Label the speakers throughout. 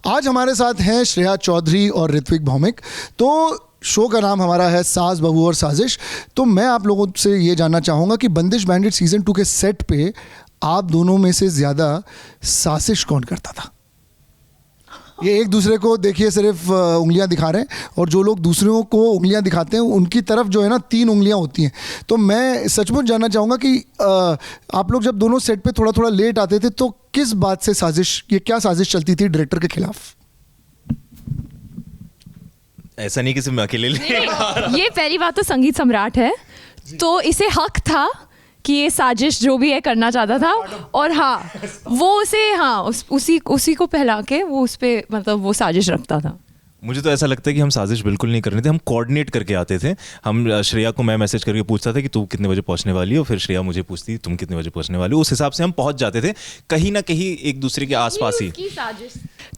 Speaker 1: आज हमारे साथ हैं श्रेया चौधरी और ऋत्विक भौमिक। तो शो का नाम हमारा है सास बहू और साजिश। तो मैं आप लोगों से ये जानना चाहूँगा कि बंदिश बैंडिट सीज़न 2 के सेट पे आप दोनों में से ज़्यादा साजिश कौन करता था? ये एक दूसरे को देखिए सिर्फ उंगलियां दिखा रहे हैं, और जो लोग दूसरों को उंगलियां दिखाते हैं उनकी तरफ जो है ना 3 उंगलियां होती हैं। तो मैं सचमुच जानना चाहूँगा कि आप लोग जब दोनों सेट पे थोड़ा थोड़ा लेट आते थे तो किस बात से साजिश, ये क्या साजिश चलती थी डायरेक्टर के खिलाफ?
Speaker 2: ऐसा नहीं कि सिर्फ मैं अकेले
Speaker 3: ये पहली बात तो संगीत सम्राट है, तो इसे हक था कि ये साजिश जो भी है करना चाहता था। और हाँ, वो उसे उसी को पहला के वो उस पे मतलब वो साजिश रखता था।
Speaker 2: मुझे तो ऐसा लगता है कि हम साजिश बिल्कुल नहीं कर रहे थे, हम कोऑर्डिनेट करके आते थे। हम श्रेया को मैं मैसेज करके पूछता था कि तू कितने बजे पहुंचने वाली हो, फिर श्रेया मुझे पूछती तुम कितने बजे पहुंचने वाली हो। उस हिसाब से हम पहुंच जाते थे कहीं ना कहीं एक दूसरे के आसपास ही।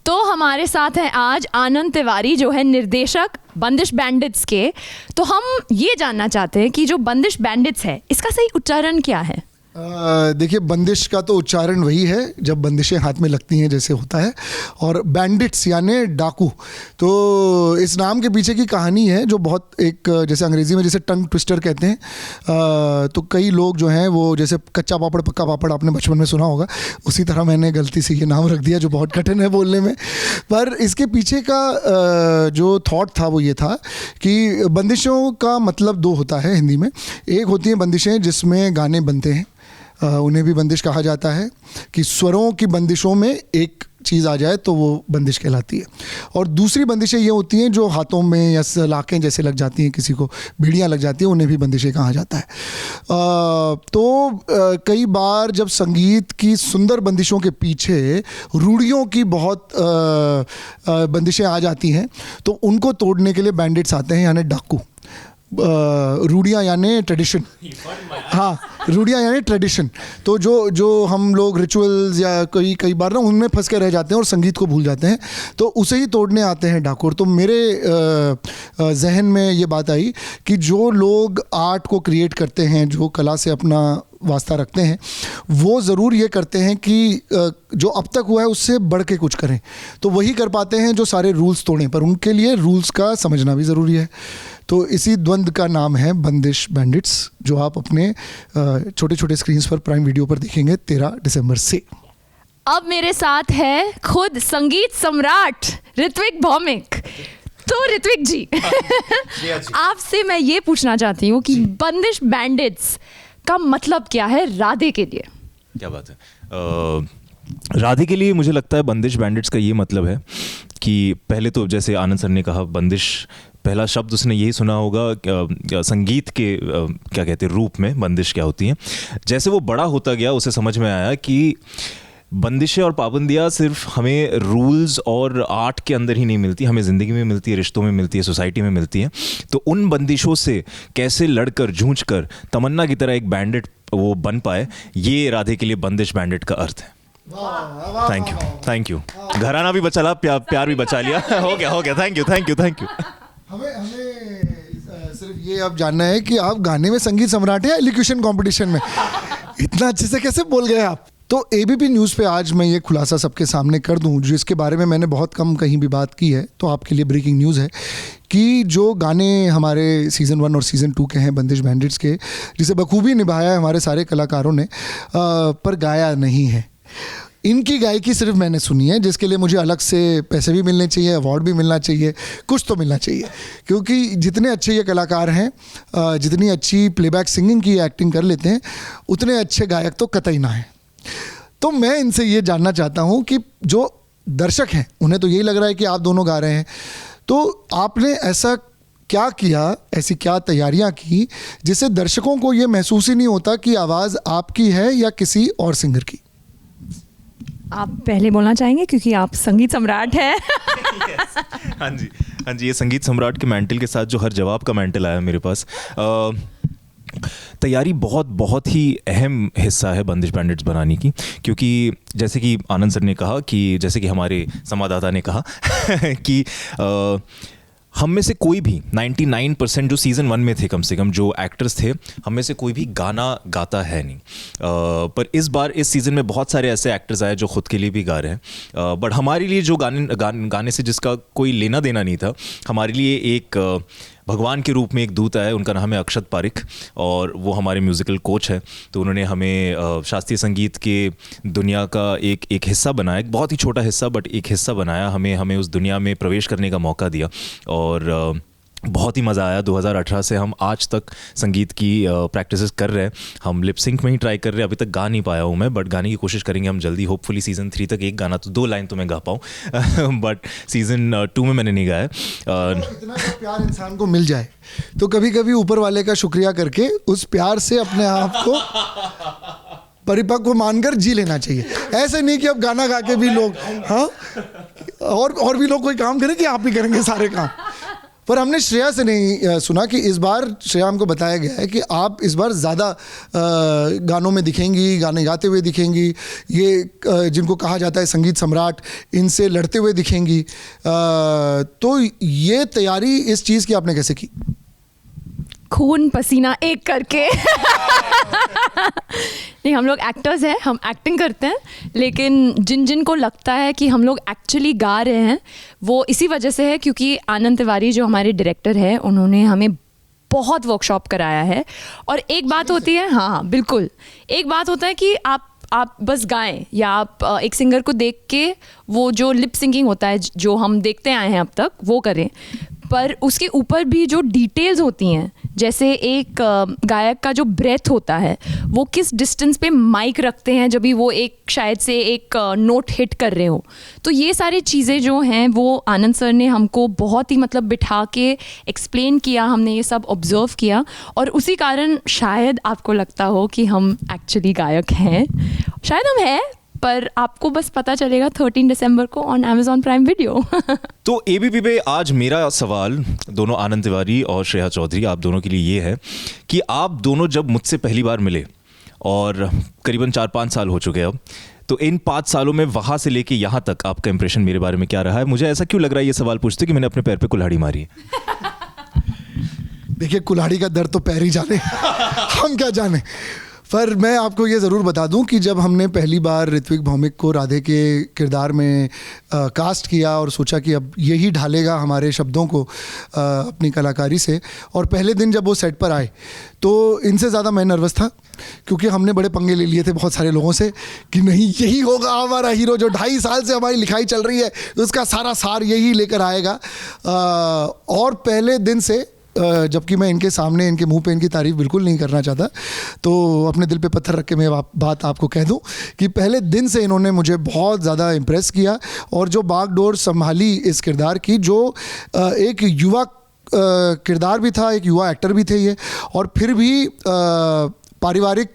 Speaker 3: तो हमारे साथ हैं आज आनंद तिवारी जो है निर्देशक बंदिश बैंडिट्स के। तो हम ये जानना चाहते हैं कि जो बंदिश बैंडिट्स है इसका सही उच्चारण क्या है?
Speaker 1: देखिए, बंदिश का तो उच्चारण वही है जब बंदिशें हाथ में लगती हैं जैसे होता है, और बैंडिट्स यानी डाकू। तो इस नाम के पीछे की कहानी है जो बहुत एक जैसे अंग्रेज़ी में जैसे टंग ट्विस्टर कहते हैं। तो कई लोग जो हैं वो जैसे कच्चा पापड़ पक्का पापड़ आपने बचपन में सुना होगा, उसी तरह मैंने गलती से ये नाम रख दिया जो बहुत कठिन है बोलने में। पर इसके पीछे का जो थॉट था वो ये था कि बंदिशों का मतलब 2 होता है हिंदी में। एक होती हैं बंदिशें जिसमें गाने बनते हैं, उन्हें भी बंदिश कहा जाता है कि स्वरों की बंदिशों में एक चीज़ आ जाए तो वो बंदिश कहलाती है। और दूसरी बंदिशें ये होती हैं जो हाथों में या सलाखें जैसे लग जाती हैं, किसी को बीड़ियाँ लग जाती हैं, उन्हें भी बंदिशें कहा जाता है। कई बार जब संगीत की सुंदर बंदिशों के पीछे रूढ़ियों की बहुत बंदिशें आ जाती हैं तो उनको तोड़ने के लिए बैंडिट्स आते हैं, यानी डाकू। रूढ़ियाँ यानी ट्रेडिशन, हाँ रूढ़ियाँ यानी ट्रेडिशन। तो जो हम लोग रिचुअल्स या कई बार ना उनमें फंस के रह जाते हैं और संगीत को भूल जाते हैं, तो उसे ही तोड़ने आते हैं डाकुर। तो मेरे जहन में ये बात आई कि जो लोग आर्ट को क्रिएट करते हैं, जो कला से अपना वास्ता रखते हैं, वो ज़रूर ये करते हैं कि जो अब तक हुआ है उससे बढ़ के कुछ करें। तो वही कर पाते हैं जो सारे रूल्स तोड़ें, पर उनके लिए रूल्स का समझना भी ज़रूरी है। तो इसी द्वंद्व का नाम है बंदिश बैंडिट्स, जो आप अपने छोटे छोटे स्क्रीन्स पर प्राइम वीडियो पर देखेंगे 13 दिसंबर से।
Speaker 3: अब मेरे साथ है खुद संगीत सम्राट ऋत्विक भौमिक। तो ऋत्विक जी आपसे मैं ये पूछना चाहती हूँ कि बंदिश बैंडिट्स का मतलब क्या है राधे के लिए?
Speaker 2: क्या बात है। राधे के लिए मुझे लगता है बंदिश बैंडिट्स का ये मतलब है कि पहले तो जैसे आनंद सर ने कहा, बंदिश पहला शब्द उसने यही सुना होगा संगीत के क्या कहते हैं रूप में बंदिश क्या होती है। जैसे वो बड़ा होता गया उसे समझ में आया कि बंदिशें और पाबंदियाँ सिर्फ हमें रूल्स और आर्ट के अंदर ही नहीं मिलती, हमें ज़िंदगी में मिलती है, रिश्तों में मिलती है, सोसाइटी में मिलती है। तो उन बंदिशों से कैसे लड़कर जूझ कर तमन्ना की तरह एक बैंडिट वो बन पाए, ये राधे के लिए बंदिश बैंडिट का अर्थ है। Thank you. घराना भी बचा ला, प्यार भी बचा लिया। हो गया। Thank you.
Speaker 1: हमें सिर्फ ये अब जानना है कि आप गाने में संगीत सम्राट है या एलिक्यूशन कंपटीशन में? इतना अच्छे से कैसे बोल गए आप? तो एबीपी न्यूज़ पे आज मैं ये खुलासा सबके सामने कर दूं जिसके बारे में मैंने बहुत कम कहीं भी बात की है, तो आपके लिए ब्रेकिंग न्यूज़ है कि जो गाने हमारे सीज़न 1 और सीज़न 2 के हैं बंदिश बैंडिट्स के, जिसे बखूबी निभाया है हमारे सारे कलाकारों ने, पर गाया नहीं है। इनकी गायकी सिर्फ मैंने सुनी है, जिसके लिए मुझे अलग से पैसे भी मिलने चाहिए, अवार्ड भी मिलना चाहिए, कुछ तो मिलना चाहिए, क्योंकि जितने अच्छे ये कलाकार हैं, जितनी अच्छी प्लेबैक सिंगिंग की एक्टिंग कर लेते हैं, उतने अच्छे गायक तो कतई ना हैं। तो मैं इनसे ये जानना चाहता हूँ कि जो दर्शक हैं उन्हें तो यही लग रहा है कि आप दोनों गा रहे हैं, तो आपने ऐसा क्या किया, ऐसी क्या तैयारियां की जिससे दर्शकों को ये महसूस ही नहीं होता कि आवाज़ आपकी है या किसी और सिंगर की?
Speaker 3: आप पहले बोलना चाहेंगे क्योंकि आप संगीत सम्राट हैं।
Speaker 2: हाँ जी, ये संगीत सम्राट के मैंटल के साथ जो हर जवाब का मैंटल आया मेरे पास। तैयारी बहुत ही अहम हिस्सा है बंदिश बैंडिट्स बनाने की, क्योंकि जैसे कि आनंद सर ने कहा कि जैसे कि हमारे संवाददाता ने कहा कि हम में से कोई भी 99% जो सीज़न 1 में थे, कम से कम जो एक्टर्स थे, हम में से कोई भी गाना गाता है नहीं। पर इस बार इस सीज़न में बहुत सारे ऐसे एक्टर्स आए जो खुद के लिए भी गा रहे हैं। बट हमारे लिए जो गाने से जिसका कोई लेना देना नहीं था, हमारे लिए एक भगवान के रूप में एक दूत आया, उनका नाम है अक्षत पारिक, और वो हमारे म्यूज़िकल कोच है। तो उन्होंने हमें शास्त्रीय संगीत के दुनिया का एक हिस्सा बनाया, एक बहुत ही छोटा हिस्सा बट एक हिस्सा बनाया, हमें उस दुनिया में प्रवेश करने का मौका दिया, और बहुत ही मज़ा आया। 2018 से हम आज तक संगीत की प्रैक्टिसेस कर रहे हैं। हम लिप सिंक में ही ट्राई कर रहे हैं, अभी तक गा नहीं पाया हूँ मैं, बट गाने की कोशिश करेंगे हम जल्दी। होपफुली सीज़न 3 तक एक गाना तो 2 लाइन तो मैं गा पाऊँ बट सीज़न 2 में मैंने नहीं गाया।
Speaker 1: इतना प्यार इंसान को मिल जाए तो कभी कभी ऊपर वाले का शुक्रिया करके उस प्यार से अपने आप को परिपक्व मानकर जी लेना चाहिए। ऐसे नहीं कि अब गाना गा के भी लोग हाँ और भी लोग कोई काम करें कि आप ही करेंगे सारे काम। पर हमने श्रेया से नहीं सुना कि इस बार श्रेया हमको बताया गया है कि आप इस बार ज़्यादा गानों में दिखेंगी, गाने गाते हुए दिखेंगी, ये जिनको कहा जाता है संगीत सम्राट, इनसे लड़ते हुए दिखेंगी। तो ये तैयारी इस चीज़ की आपने कैसे की?
Speaker 3: खून पसीना एक करके नहीं, हम लोग एक्टर्स हैं, हम एक्टिंग करते हैं, लेकिन जिन जिन को लगता है कि हम लोग एक्चुअली गा रहे हैं वो इसी वजह से है क्योंकि आनंद तिवारी जो हमारे डायरेक्टर है उन्होंने हमें बहुत वर्कशॉप कराया है। और एक बात होती है, हाँ बिल्कुल, एक बात होता है कि आप बस गाएं या आप एक सिंगर को देख के वो जो लिप सिंगिंग होता है जो हम देखते आए हैं अब तक वो करें, पर उसके ऊपर भी जो डिटेल्स होती हैं, जैसे एक गायक का जो ब्रेथ होता है, वो किस डिस्टेंस पे माइक रखते हैं जब भी वो एक शायद से एक नोट हिट कर रहे हो, तो ये सारी चीज़ें जो हैं वो आनंद सर ने हमको बहुत ही मतलब बिठा के एक्सप्लेन किया, हमने ये सब ऑब्जर्व किया, और उसी कारण शायद आपको लगता हो कि हम एक्चुअली गायक हैं, शायद हम हैं, पर आपको बस पता चलेगा 13 दिसंबर को ऑन Amazon प्राइम वीडियो।
Speaker 2: तो ABP पे आज मेरा सवाल दोनों आनंद तिवारी और श्रेया चौधरी, आप दोनों के लिए ये है कि आप दोनों जब मुझसे पहली बार मिले और करीबन 4-5 साल हो चुके हैं अब, तो इन 5 सालों में वहाँ से लेके यहाँ तक आपका इंप्रेशन मेरे बारे में क्या रहा है? मुझे ऐसा क्यों लग रहा है ये सवाल पूछते कि मैंने अपने पैर पे कुल्हाड़ी मारी है?
Speaker 1: देखिए, कुल्हाड़ी का दर्द तो पैर ही जाने हम क्या जाने। पर मैं आपको ये ज़रूर बता दूं कि जब हमने पहली बार ऋत्विक भौमिक को राधे के किरदार में कास्ट किया और सोचा कि अब यही ढालेगा हमारे शब्दों को अपनी कलाकारी से, और पहले दिन जब वो सेट पर आए तो इनसे ज़्यादा मैं नर्वस था, क्योंकि हमने बड़े पंगे ले लिए थे बहुत सारे लोगों से कि नहीं यही होगा हमारा हीरो, जो 2.5 साल से हमारी लिखाई चल रही है उसका सारा सार यही लेकर आएगा। और पहले दिन से, जबकि मैं इनके सामने इनके मुंह पे इनकी तारीफ बिल्कुल नहीं करना चाहता, तो अपने दिल पे पत्थर रख के मैं बात आपको कह दूं कि पहले दिन से इन्होंने मुझे बहुत ज़्यादा इम्प्रेस किया, और जो बागडोर संभाली इस किरदार की, जो एक युवा किरदार भी था, एक युवा एक्टर भी थे ये, और फिर भी पारिवारिक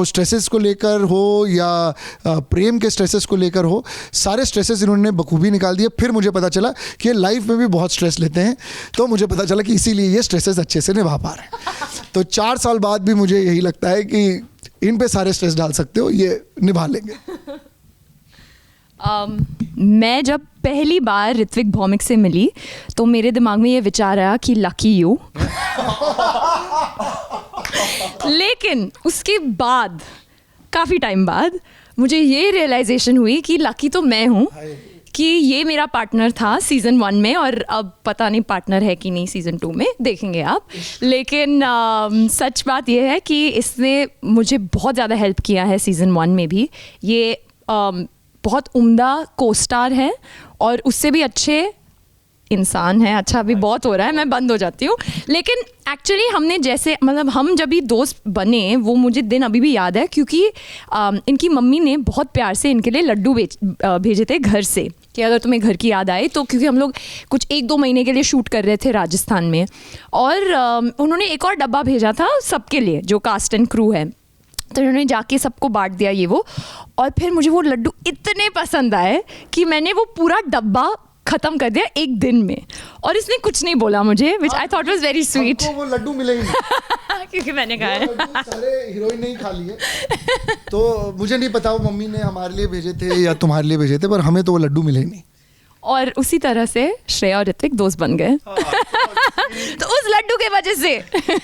Speaker 1: स्ट्रेसेस को लेकर हो या प्रेम के स्ट्रेसेस को लेकर हो, सारे स्ट्रेसेस इन्होंने बखूबी निकाल दिए। फिर मुझे पता चला कि ये लाइफ में भी बहुत स्ट्रेस लेते हैं, तो मुझे पता चला कि इसीलिए ये स्ट्रेसेस अच्छे से निभा पा रहे हैं। तो 4 साल बाद भी मुझे यही लगता है कि इन पे सारे स्ट्रेस डाल सकते हो, ये निभा लेंगे।
Speaker 3: मैं जब पहली बार ऋत्विक भौमिक से मिली तो मेरे दिमाग में ये विचार आया कि लकी यू लेकिन उसके बाद काफ़ी टाइम बाद मुझे ये रियलाइजेशन हुई कि लकी तो मैं हूँ कि ये मेरा पार्टनर था सीज़न 1 में, और अब पता नहीं पार्टनर है कि नहीं सीज़न 2 में, देखेंगे आप। लेकिन सच बात ये है कि इसने मुझे बहुत ज़्यादा हेल्प किया है सीज़न 1 में भी। ये बहुत उम्दा को स्टार है और उससे भी अच्छे इंसान है। अच्छा अभी बहुत हो रहा है, मैं बंद हो जाती हूँ। लेकिन एक्चुअली हमने जैसे मतलब हम जब भी दोस्त बने, वो मुझे दिन अभी भी याद है, क्योंकि इनकी मम्मी ने बहुत प्यार से इनके लिए लड्डू भेजे थे घर से कि अगर तुम्हें घर की याद आए तो, क्योंकि हम लोग कुछ 1-2 महीने के लिए शूट कर रहे थे राजस्थान में, और उन्होंने एक और डब्बा भेजा था सबके लिए जो कास्ट एंड क्रू है, तो उन्होंने जाके सबको बांट दिया ये वो। और फिर मुझे वो लड्डू इतने पसंद आए कि मैंने वो पूरा डब्बा ख़त्म कर दिया एक दिन में, और इसने कुछ नहीं बोला मुझे, which I thought was very sweet.
Speaker 1: वो लड्डू मिले ही नहीं
Speaker 3: क्योंकि मैंने कहा
Speaker 1: सारे हीरोइन ने ही खा लिए, तो मुझे नहीं पता वो मम्मी ने हमारे लिए भेजे थे या तुम्हारे लिए भेजे थे, पर हमें तो वो लड्डू मिले ही नहीं।
Speaker 3: और उसी तरह से श्रेया और ऋत्विक दोस्त बन गए तो उस लड्डू के वजह से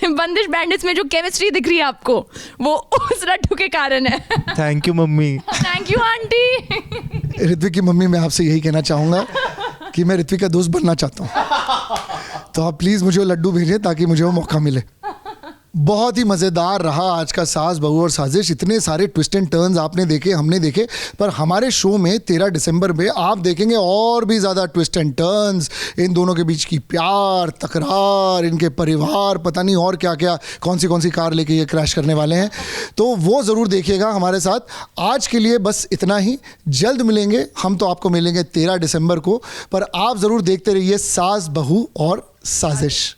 Speaker 3: बंदिश बैंडिट्स में जो केमिस्ट्री दिख रही है आपको वो उस लड्डू के कारण है।
Speaker 2: Thank you mummy.
Speaker 3: Thank you aunty.
Speaker 1: Ritwik की मम्मी, मैं आपसे यही कहना चाहूँगा कि मैं ऋत्विक का दोस्त बनना चाहता हूँ, तो आप प्लीज़ मुझे वो लड्डू भेजें ताकि मुझे वो मौका मिले। बहुत ही मज़ेदार रहा आज का सास बहू और साजिश। इतने सारे ट्विस्ट एंड टर्न्स आपने देखे, हमने देखे, पर हमारे शो में 13 दिसंबर में आप देखेंगे और भी ज़्यादा ट्विस्ट एंड टर्न्स, इन दोनों के बीच की प्यार, तकरार, इनके परिवार, पता नहीं और क्या क्या, कौन सी कार लेके ये क्रैश करने वाले हैं, तो वो ज़रूर देखिएगा हमारे साथ। आज के लिए बस इतना ही, जल्द मिलेंगे, हम तो आपको मिलेंगे 13 दिसंबर को, पर आप ज़रूर देखते रहिए सास बहू और साजिश।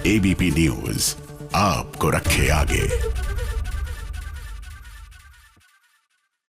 Speaker 4: एबीपी न्यूज आपको रखे आगे।